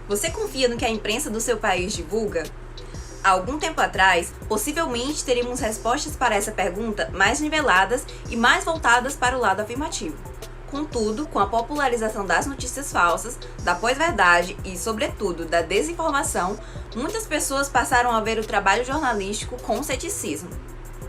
Você confia no que a imprensa do seu país divulga? Há algum tempo atrás, possivelmente teríamos respostas para essa pergunta mais niveladas e mais voltadas para o lado afirmativo. Contudo, com a popularização das notícias falsas, da pós-verdade e, sobretudo, da desinformação, muitas pessoas passaram a ver o trabalho jornalístico com ceticismo.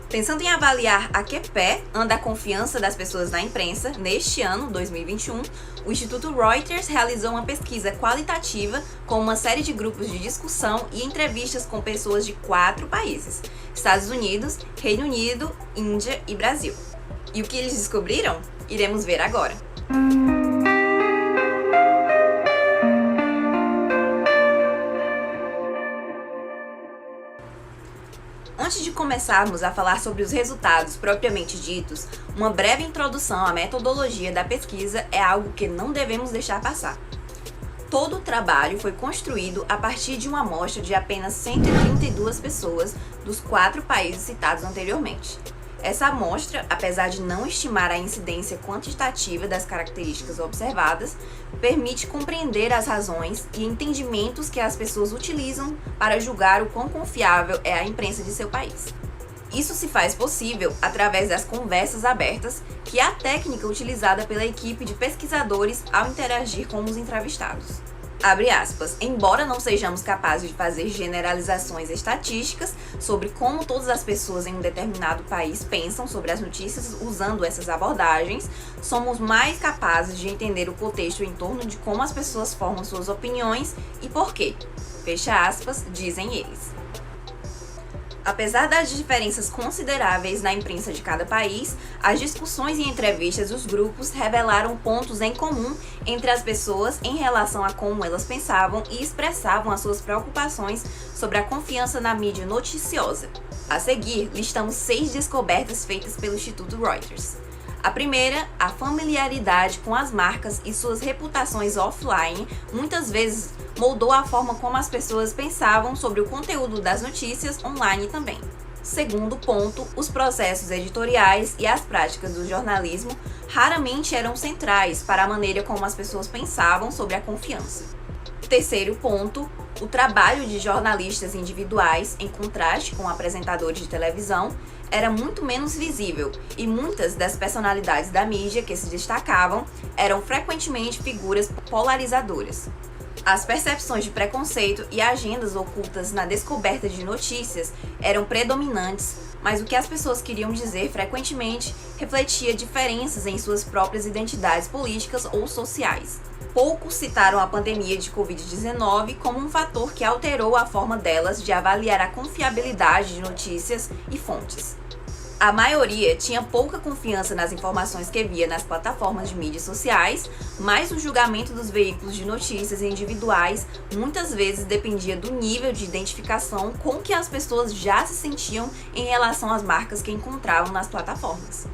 Pensando em avaliar a que pé anda a confiança das pessoas na imprensa, neste ano, 2021, o Instituto Reuters realizou uma pesquisa qualitativa com uma série de grupos de discussão e entrevistas com pessoas de 4 países: Estados Unidos, Reino Unido, Índia e Brasil. E o que eles descobriram? Iremos ver agora. Antes de começarmos a falar sobre os resultados propriamente ditos, uma breve introdução à metodologia da pesquisa é algo que não devemos deixar passar. Todo o trabalho foi construído a partir de uma amostra de apenas 132 pessoas dos 4 países citados anteriormente. Essa amostra, apesar de não estimar a incidência quantitativa das características observadas, permite compreender as razões e entendimentos que as pessoas utilizam para julgar o quão confiável é a imprensa de seu país. Isso se faz possível através das conversas abertas, que é a técnica utilizada pela equipe de pesquisadores ao interagir com os entrevistados. Abre aspas, embora não sejamos capazes de fazer generalizações estatísticas sobre como todas as pessoas em um determinado país pensam sobre as notícias usando essas abordagens, somos mais capazes de entender o contexto em torno de como as pessoas formam suas opiniões e por quê. Fecha aspas, dizem eles. Apesar das diferenças consideráveis na imprensa de cada país, as discussões e entrevistas dos grupos revelaram pontos em comum entre as pessoas em relação a como elas pensavam e expressavam as suas preocupações sobre a confiança na mídia noticiosa. A seguir, listamos 6 descobertas feitas pelo Instituto Reuters. A primeira, a familiaridade com as marcas e suas reputações offline muitas vezes moldou a forma como as pessoas pensavam sobre o conteúdo das notícias online também. Segundo ponto, os processos editoriais e as práticas do jornalismo raramente eram centrais para a maneira como as pessoas pensavam sobre a confiança. Terceiro ponto, o trabalho de jornalistas individuais, em contraste com apresentadores de televisão, era muito menos visível e muitas das personalidades da mídia que se destacavam eram frequentemente figuras polarizadoras. As percepções de preconceito e agendas ocultas na descoberta de notícias eram predominantes, mas o que as pessoas queriam dizer frequentemente refletia diferenças em suas próprias identidades políticas ou sociais. Poucos citaram a pandemia de Covid-19 como um fator que alterou a forma delas de avaliar a confiabilidade de notícias e fontes. A maioria tinha pouca confiança nas informações que via nas plataformas de mídias sociais, mas o julgamento dos veículos de notícias individuais muitas vezes dependia do nível de identificação com que as pessoas já se sentiam em relação às marcas que encontravam nas plataformas.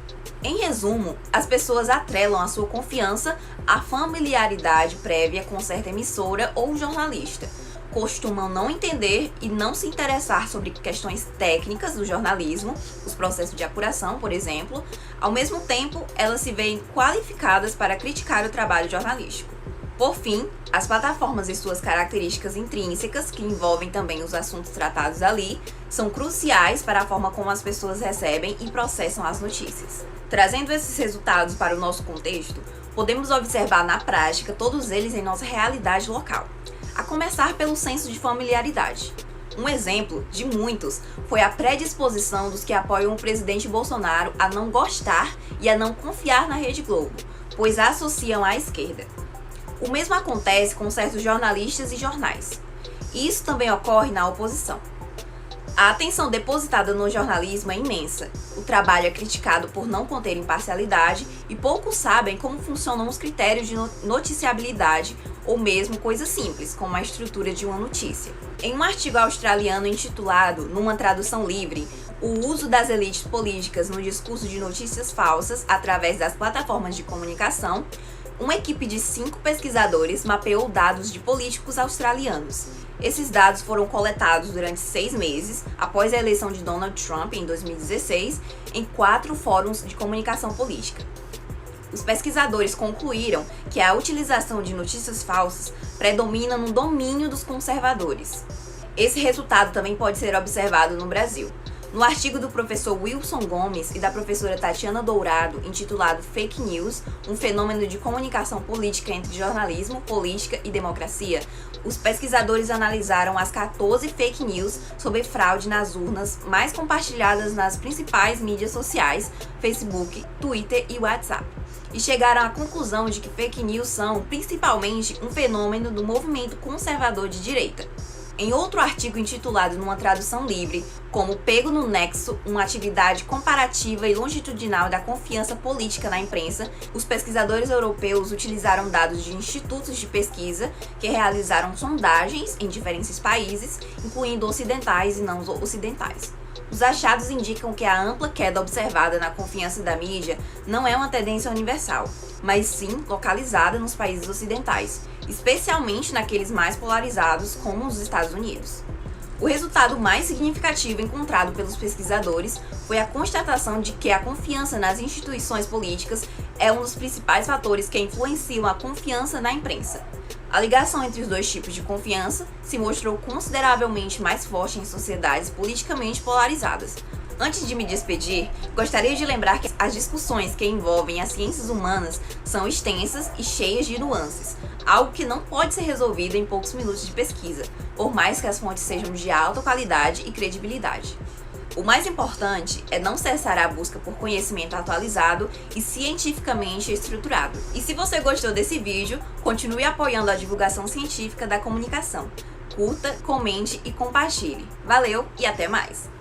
Em resumo, as pessoas atrelam a sua confiança à familiaridade prévia com certa emissora ou jornalista. Costumam não entender e não se interessar sobre questões técnicas do jornalismo, os processos de apuração, por exemplo. Ao mesmo tempo, elas se veem qualificadas para criticar o trabalho jornalístico. Por fim, as plataformas e suas características intrínsecas, que envolvem também os assuntos tratados ali, são cruciais para a forma como as pessoas recebem e processam as notícias. Trazendo esses resultados para o nosso contexto, podemos observar na prática todos eles em nossa realidade local. A começar pelo senso de familiaridade. Um exemplo, de muitos, foi a predisposição dos que apoiam o presidente Bolsonaro a não gostar e a não confiar na Rede Globo, pois a associam à esquerda. O mesmo acontece com certos jornalistas e jornais. Isso também ocorre na oposição. A atenção depositada no jornalismo é imensa. O trabalho é criticado por não conter imparcialidade e poucos sabem como funcionam os critérios de noticiabilidade ou mesmo coisas simples, como a estrutura de uma notícia. Em um artigo australiano intitulado, numa tradução livre, O uso das elites políticas no discurso de notícias falsas através das plataformas de comunicação, uma equipe de 5 pesquisadores mapeou dados de políticos australianos. Esses dados foram coletados durante 6 meses, após a eleição de Donald Trump em 2016, em 4 fóruns de comunicação política. Os pesquisadores concluíram que a utilização de notícias falsas predomina no domínio dos conservadores. Esse resultado também pode ser observado no Brasil. No artigo do professor Wilson Gomes e da professora Tatiana Dourado, intitulado Fake News, um fenômeno de comunicação política entre jornalismo, política e democracia, os pesquisadores analisaram as 14 fake news sobre fraude nas urnas mais compartilhadas nas principais mídias sociais, Facebook, Twitter e WhatsApp, e chegaram à conclusão de que fake news são, principalmente, um fenômeno do movimento conservador de direita. Em outro artigo intitulado numa tradução livre, como Pego no Nexo, uma atividade comparativa e longitudinal da confiança política na imprensa, os pesquisadores europeus utilizaram dados de institutos de pesquisa que realizaram sondagens em diferentes países, incluindo ocidentais e não ocidentais. Os achados indicam que a ampla queda observada na confiança da mídia não é uma tendência universal, mas sim localizada nos países ocidentais, especialmente naqueles mais polarizados, como os Estados Unidos. O resultado mais significativo encontrado pelos pesquisadores foi a constatação de que a confiança nas instituições políticas é um dos principais fatores que influenciam a confiança na imprensa. A ligação entre os dois tipos de confiança se mostrou consideravelmente mais forte em sociedades politicamente polarizadas. Antes de me despedir, gostaria de lembrar que as discussões que envolvem as ciências humanas são extensas e cheias de nuances, algo que não pode ser resolvido em poucos minutos de pesquisa, por mais que as fontes sejam de alta qualidade e credibilidade. O mais importante é não cessar a busca por conhecimento atualizado e cientificamente estruturado. E se você gostou desse vídeo, continue apoiando a divulgação científica da comunicação. Curta, comente e compartilhe. Valeu e até mais!